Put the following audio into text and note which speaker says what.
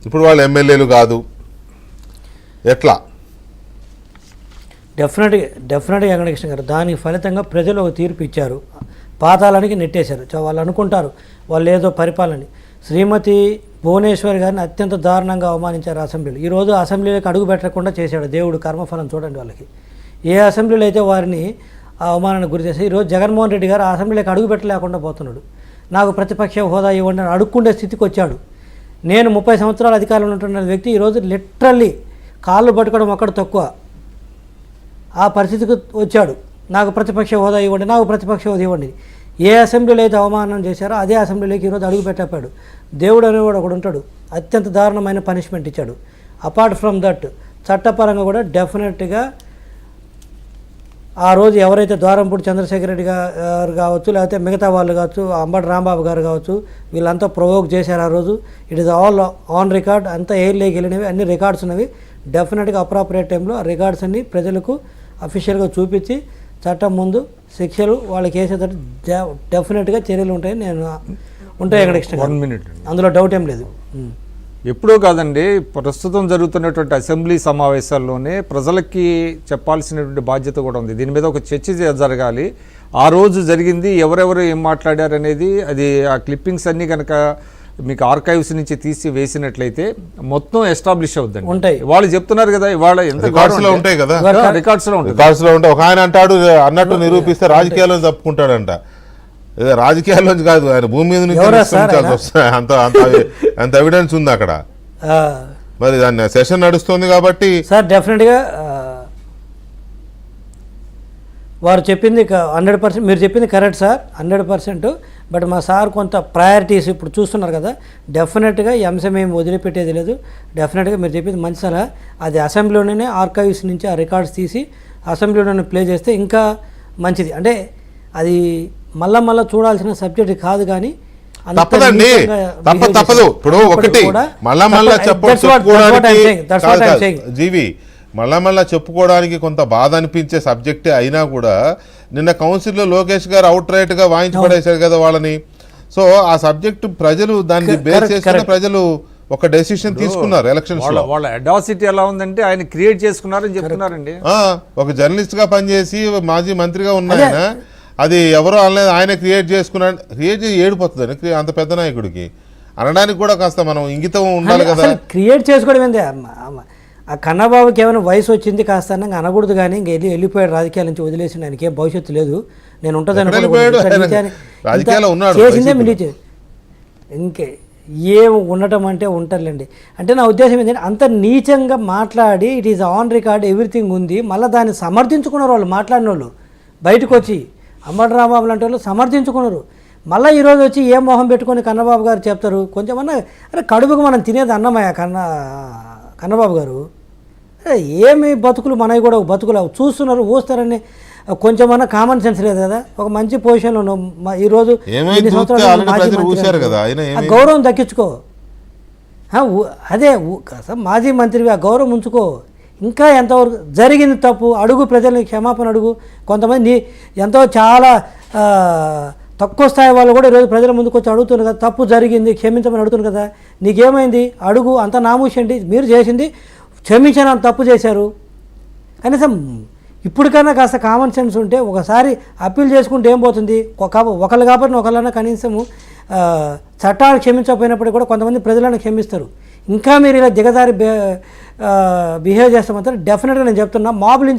Speaker 1: ఇప్పుడు వాళ్ళు ఎమ్మెల్యేలు కాదు, ఎట్లా?
Speaker 2: డెఫినెట్గా వెంకటకృష్ణ గారు దానికి ఫలితంగా ప్రజలు ఒక తీర్పు ఇచ్చారు, పాతాళానికి నెట్టేశారు. వాళ్ళు అనుకుంటారు వాళ్ళు ఏదో పరిపాలన. శ్రీమతి భువనేశ్వరి గారిని అత్యంత దారుణంగా అవమానించారు అసెంబ్లీలో. ఈరోజు అసెంబ్లీలోకి అడుగు పెట్టకుండా చేశాడు దేవుడు. కర్మఫలం చూడండి వాళ్ళకి. ఏ అసెంబ్లీలో అయితే వారిని అవమానానికి గురి చేసి ఈరోజు జగన్మోహన్ రెడ్డి గారు అసెంబ్లీలోకి అడుగు పెట్టలేకుండా పోతున్నాడు. నాకు ప్రతిపక్ష హోదా ఇవ్వండి అని అడుక్కుండే స్థితికి వచ్చాడు. నేను 30 సంవత్సరాల అధికారంలో ఉంటున్న వ్యక్తి ఈరోజు లిటరల్లీ కాళ్ళు పట్టుకోవడం ఒక్కడు తక్కువ ఆ పరిస్థితికి వచ్చాడు. నాకు ప్రతిపక్ష హోదా ఇవ్వండి, నాకు ప్రతిపక్ష హోదా ఇవ్వండి. ఏ అసెంబ్లీలో అయితే అవమానం చేశారో అదే అసెంబ్లీలోకి ఈరోజు అడుగు పెట్టాడు. దేవుడు అనేవాడు ఒకడు ఉంటాడు, అత్యంత దారుణమైన పనిష్మెంట్ ఇచ్చాడు. అపార్ట్ ఫ్రమ్ దట్ చట్టపరంగా కూడా డెఫినెట్గా ఆ రోజు ఎవరైతే ద్వారంపూడి చంద్రశేఖర్ రెడ్డి గారు కావచ్చు, లేకపోతే మిగతా వాళ్ళు కావచ్చు, అంబటి రాంబాబు గారు కావచ్చు, వీళ్ళంతా ప్రొవోక్ చేశారు ఆ రోజు. It is all on record, అంతా ఎయిర్లోకి వెళ్ళినవి, అన్ని రికార్డ్స్ ఉన్నవి. డెఫినెట్గా అప్రాపరియేట్ టైంలో ఆ రికార్డ్స్ అన్ని ప్రజలకు అఫీషియల్గా చూపించి చట్టం ముందు శిక్షలు వాళ్ళకి వేసేటట్టు డెఫినెట్గా చర్యలు ఉంటాయని నేను ఉంటాయి. ఎక్కడ అందులో డౌట్ ఏం లేదు.
Speaker 3: ఎప్పుడో కాదండి, ప్రస్తుతం జరుగుతున్నటువంటి అసెంబ్లీ సమావేశాల్లోనే ప్రజలకి చెప్పాల్సినటువంటి బాధ్యత కూడా ఉంది. దీని మీద ఒక చర్చ జరగాలి. ఆ రోజు జరిగింది, ఎవరెవరు ఏం మాట్లాడారు అనేది, అది ఆ క్లిప్పింగ్స్ అన్నీ కనుక మీకు ఆర్కైవ్స్ నుంచి తీసి వేసినట్లయితే మొత్తం ఎస్టాబ్లిష్ అవుతుంది.
Speaker 2: ఉంటాయి
Speaker 3: వాళ్ళు చెప్తున్నారు కదా, ఇవాళ ఎంత
Speaker 1: రికార్డ్స్ లో ఉంటాయి కదా,
Speaker 3: రికార్డ్స్ లో
Speaker 1: ఉంటాయి. ఒక ఆయన అంటాడు అన్నట్టు నిరూపిస్తే రాజకీయాల్లో తప్పుకుంటాడంట. రాజకీయాల్లోంచి కాదు, ఆయన భూమి మీద నుంచి వస్తాయి. అంత ఎవిడెన్స్ ఉంది అక్కడ. మరి దాన్ని సెషన్ నడుస్తుంది కాబట్టి
Speaker 2: సార్ డెఫినెట్గా వారు చెప్పింది 100%, మీరు చెప్పింది కరెక్ట్ సార్, 100%. బట్ మా సార్ కొంత ప్రయారిటీస్ ఇప్పుడు చూస్తున్నారు కదా, డెఫినెట్గా ఈ అంశం ఏమి వదిలిపెట్టేది లేదు. డెఫినెట్గా మీరు చెప్పింది మంచి సలహా. అది అసెంబ్లీలోనే ఆర్కైవ్స్ నుంచి ఆ రికార్డ్స్ తీసి అసెంబ్లీలోనే ప్లే చేస్తే ఇంకా మంచిది. అంటే అది మళ్ళా చూడాల్సిన సబ్జెక్ట్ కాదు, కానీ
Speaker 1: తప్పదండి, తప్పదు. ఇప్పుడు ఒకటి మళ్ళా జీవి మళ్ళా చెప్పుకోవడానికి కొంత బాధ అనిపించే సబ్జెక్టే అయినా కూడా నిన్న కౌన్సిల్లో లోకేష్ గారు అవుట్ రైట్ గా వాయించి పడేశారు కదా వాళ్ళని. సో ఆ సబ్జెక్ట్ ప్రజలు దాన్ని బేస్ చేసుకుని ప్రజలు ఒక డెసిషన్ తీసుకున్నారు ఎలక్షన్స్ లో.
Speaker 3: వాళ్ళ అడాసిటీ ఎలా ఉందంటే ఆయన క్రియేట్ చేసుకున్నారని చెప్తున్నారండి.
Speaker 1: ఒక జర్నలిస్ట్ గా పనిచేసి మాజీ మంత్రిగా ఉన్నాయన, అది ఎవరో అనలేదు, ఆయన క్రియేట్ చేసుకున్నాడు. క్రియేట్ చేసి ఏడిపోతుంది అంత పెద్ద నాయకుడికి అనడానికి కూడా కాస్త మనం ఇంగితం ఉండాలి కదా.
Speaker 2: క్రియేట్ చేసుకోవడం ఏంది, ఆ కన్నబాబుకి ఏమైనా వయసు వచ్చింది కాస్త అనకూడదు, కానీ ఇంక వెళ్ళిపోయాడు రాజకీయాల నుంచి, వదిలేసి ఆయనకి ఏం భవిష్యత్తు లేదు, నేను ఉంటుందని చేసిందే మిలిచి ఇంకే ఏం ఉండటం అంటే ఉంటారులేండి. అంటే నా ఉద్దేశం ఏంటంటే అంత నీచంగా మాట్లాడి it is on record everything ఉంది. మళ్ళీ దాన్ని సమర్థించుకున్నారు వాళ్ళు, మాట్లాడిన వాళ్ళు బయటకు వచ్చి అంబటి రాంబాబు లాంటి వాళ్ళు సమర్థించుకున్నారు. మళ్ళీ ఈరోజు వచ్చి ఏ మొహం పెట్టుకొని కన్నబాబు గారు చెప్తారు. కొంచెమన్నా అరే కడుపుకు మనం తినేది అన్నమయ్య కన్నబాబు గారు, ఏమి బతుకులు మనవి కూడా బతుకులు చూస్తున్నారు, ఊస్తారని కొంచెమన్నా కామన్ సెన్స్ లేదు కదా. ఒక మంచి పొజిషన్లో ఈరోజు గౌరవం దక్కించుకో. అదే మాజీ మంత్రివి ఆ గౌరవం ఉంచుకో. ఇంకా ఎంతవరకు జరిగింది తప్పు అడుగు, ప్రజల్ని క్షమాపణ అడుగు. కొంతమంది ఎంతో చాలా తక్కువ స్థాయి వాళ్ళు కూడా ఈరోజు ప్రజల ముందుకు వచ్చి అడుగుతున్నారు కదా, తప్పు జరిగింది క్షమించమని అడుగుతున్నారు కదా, నీకేమైంది అడుగు. అంత నామూషండి, మీరు చేసింది క్షమించని అంత తప్పు చేశారు. కనీసం ఇప్పటికైనా కాస్త కామన్ సెన్స్ ఉంటే ఒకసారి అప్పీల్ చేసుకుంటే ఏం పోతుంది. ఒకళ్ళు కాబట్టి ఒకళ్ళన్నా కనీసము చట్టాలు క్షమించకపోయినప్పుడు కూడా కొంతమంది ప్రజలను క్షమిస్తారు. ఇంకా మీరు ఇలా దిగజారి బిహేవ్ చేస్తే మాత్రం డెఫినెట్గా నేను చెప్తున్నా, మాబుల నుంచి